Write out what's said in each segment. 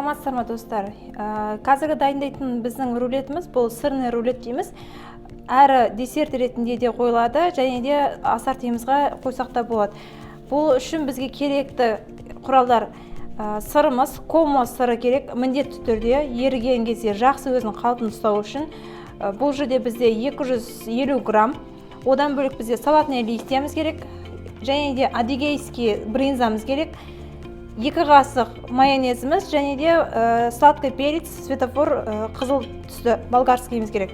Саламатсыздар ма достар? Қазіргі дайындайтын біздің рулетіміз бұл сырный рулет дейміз. Әрі десерт ретінде де қойылады, және де ассортимізға қойсақ та болады. Бұл үшін бізге керекті құралдар: сырымыз, комо сыры керек, міндетті түрде еріген кезде жақсы өзінің қалпын ұстау үшін. Бұл жерде бізде 250 грамм. Одан бөлек бізде салатный листьямыз керек, және де адыгейский брынзамыз керек. 2 қасық майонезіміз, және де сладкий перец, светофор қызыл түсті болгарскийіміз керек.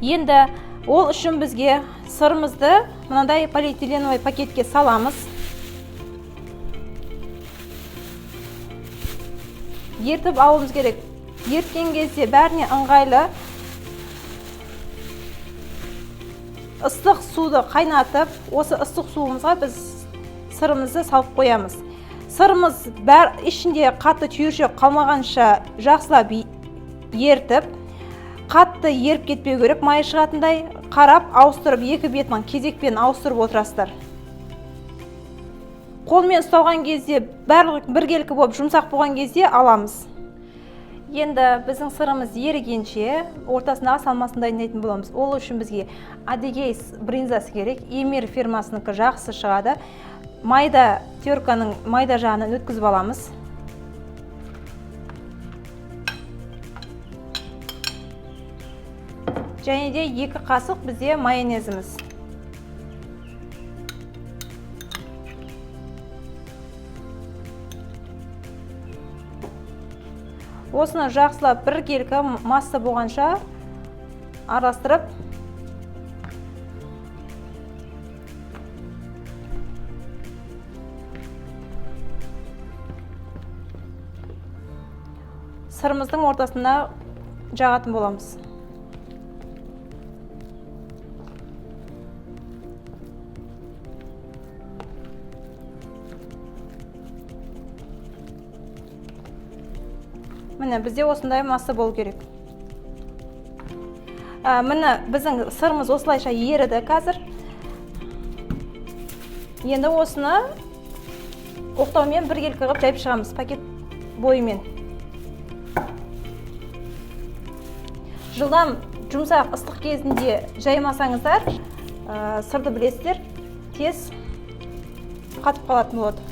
Енді ол үшін бізге сырымызды мынандай полиэтиленовый пакетке саламыз. Ертіп алуымыз керек. Ерткен кезде бәріне ыңғайлы ыстық суды қайнатып, осы ыстық суымызға біз сырымызды салып қоямыз. Сырымыз ішінде қатты түйіршек қалмағанша жақсылап ертіп, қатты еріп кетпеу керек, майы шығатындай қарап, ауыстырып, екі бетінің кезекпен ауыстырып отырасыздар. Қолмен ұсталған кезде барлық біркелкі болып жұмсақ болған кезде аламыз. Енді біздің сырымыз ерігенше ортасындағы салмасын дайындайтын боламыз. Ол үшін бізге адыгейс брынзасы керек, Емир фирмасынікі жақсы шығады. Майда терканың майда жағынан өткізіп аламыз. Және де 2 қасық бізде майонезіміз. Осыны жақсылап біркелкі масса болғанша араластырып, сырымыздың ортасына жағатын боламыз. Міне, бізде осындай масса болу керек. Міне, біздің сырымыз осылайша еріді қазір. Енді осыны оқтаумен біркелкі қылып жайып шығамыз пакет бойымен. Жылдам жұмсақ ыстық кезінде жаймасаңыздар, сырды білесіздер, тез қатып қалатын болады.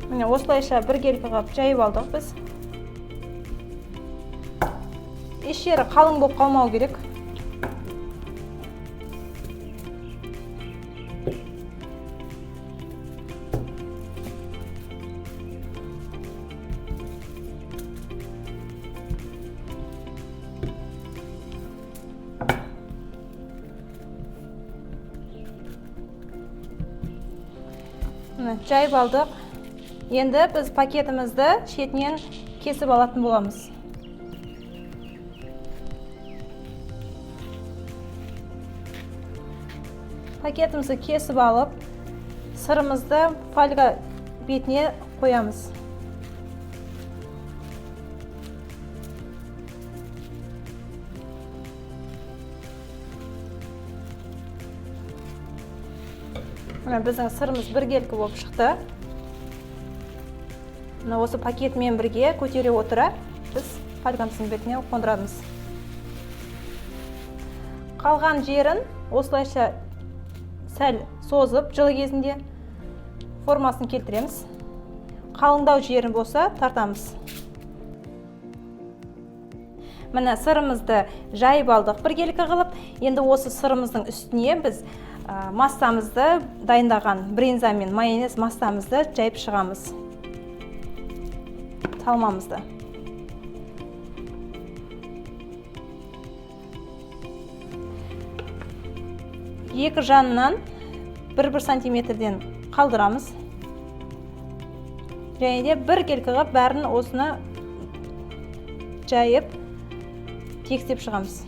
Міне, осылайша біркелкі қылып жайып алдық біз. Еш жері қалың болып қалмау керек. Жайып алдық. Енді біз пакетімізді шетінен кесіп алатын боламыз. Пакетімізді кесіп алып, сырымызды фольга бетіне қоямыз. Біздің сырымыз біркелкі болып шықты. Осы пакетмен бірге көтере отыра, біз фольгамыздың бетіне қондырамыз. Қалған жерін осылайша сәл созып, жылы кезінде формасын келтіреміз. Қалыңдау жерін болса тартамыз. Міне, сырымызды жайып алдық біркелкі қылып. Енді осы сырымыздың үстіне біз массамызды дайындаған брынза мен майонез массамызды жайып шығамыз. Салмамызды. Екі жанынан 1-1 сантиметрден қалдырамыз. Және де біркелкі қылып бәрін осыны жайып текстеп шығамыз.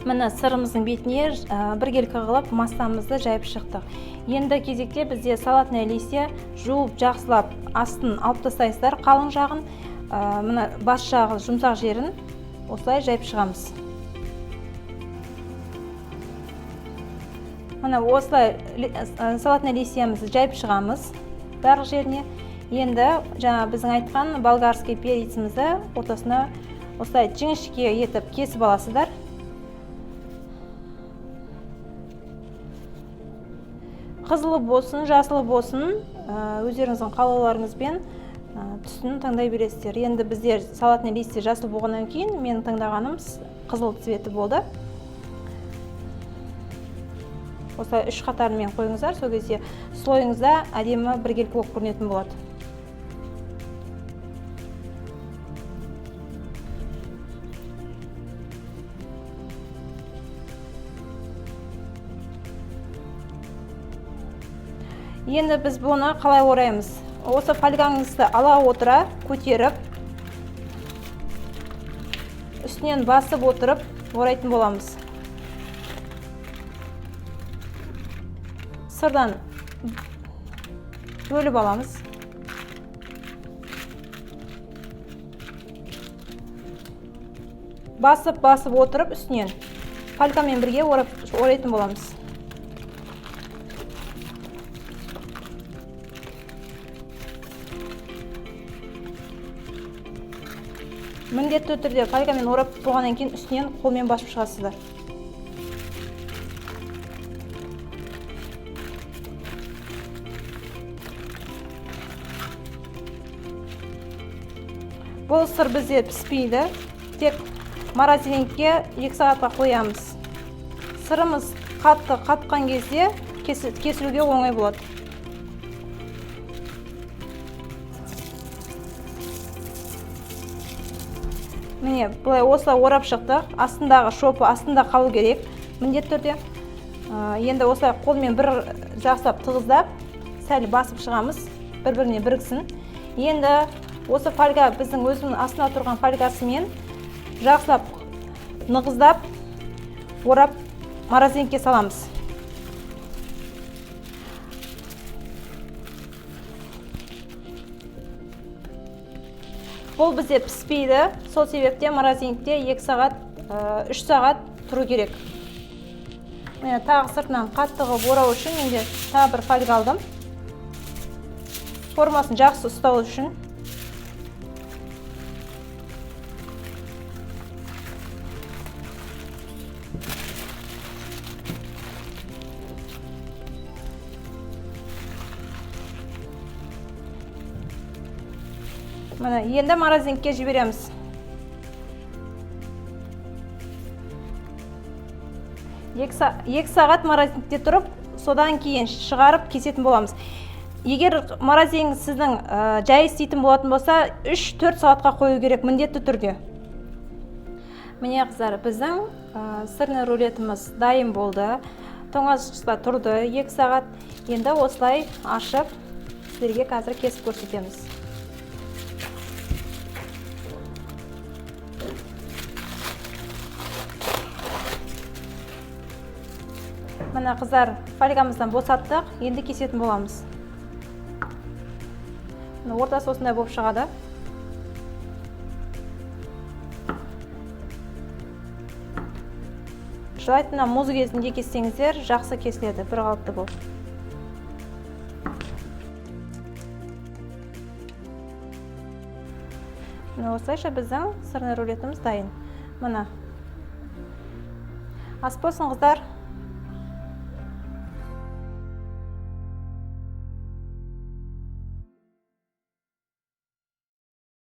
Міне, сырымыздың бетіне біркелкі қылып массамызды жайып шықтық. Енді кезекте бізде салатный листья жуып жақсылап астын алып тастайсыздар, қалың жағын. мына бас жағы жұмсақ жерін осылай жайып шығамыз. Мына осылай салатный листьямызды жайып шығамыз барлық жеріне. Енді жаңа біздің айтқан болгарский перецімізді ортасына осылай жіңішке етіп кесіп аласыздар. Қызылы болсын, жасылы болсын, өздеріңіздің қалауларыңызбен түсін таңдай бересіздер. Енді біздер салатный листья жасыл болғаннан кейін менің таңдағаным қызыл цветі болды. Осылай 3 қатарымен қойыңыздар, сол кезде слойыңызда әдемі біркелкі болып көрінетін болады. Енді біз бұны қалай ораймыз? Осы фольгаңызды ала отыра, көтеріп, үстінен басып отырып орайтын боламыз. Сырдан бөліп аламыз. Басып отырып үстінен фольгамен бірге орайтын боламыз. Міндетті түрде фольгамен орап болғаннан кейін үстінен қолмен басып шығасыздар. Бұл сыр бізде піспейді, тек морозильникке 2 сағатқа қоямыз. Сырымыз қатты қатқан кезде кесілуге оңай болады. Міне, бұлай осылай орап шықтық. Астындағы шопы астында қалу керек. Міндетті түрде. Енді осылай қолмен бір жақсылап тығыздап, сәл басып шығамыз, бір-біріне біріксін. Енді осы фольга біздің өзінің астына тұрған фольгасымен жақсылап нығыздап, орап морозильникке саламыз. Бұл бізде піспейді, сол себепте морозильникте 2 сағат, 3 сағат тұру керек. Мен тағы сыртынан қаттығы орау үшін менде тағы бір фольга алдым. Формасын жақсы ұстау үшін. Міне, енді морозильникке жібереміз. Екі сағат морозильникте тұрып, содан кейін шығарып кесетін боламыз. Егер морозильник сіздің жай істейтін болатын болса, 3-4 сағатқа қою керек міндетті түрде. Міне қыздар, біздің сырный рулетіміз дайын болды. Тоңазытқышта тұрды 2 сағат. Енді осылай ашып, сіздерге қазір кесіп көрсетеміз. Мына қыздар, фольгамыздан босаттық, енді кесетін боламыз. Ортасы осындай болып шығады. Желательно мұз кезінде кессеңіздер, жақсы кесіледі, бір қалыпты болып. Осылайша біздің сырный рулетіміз дайын. Мына. Ас болсын қыздар.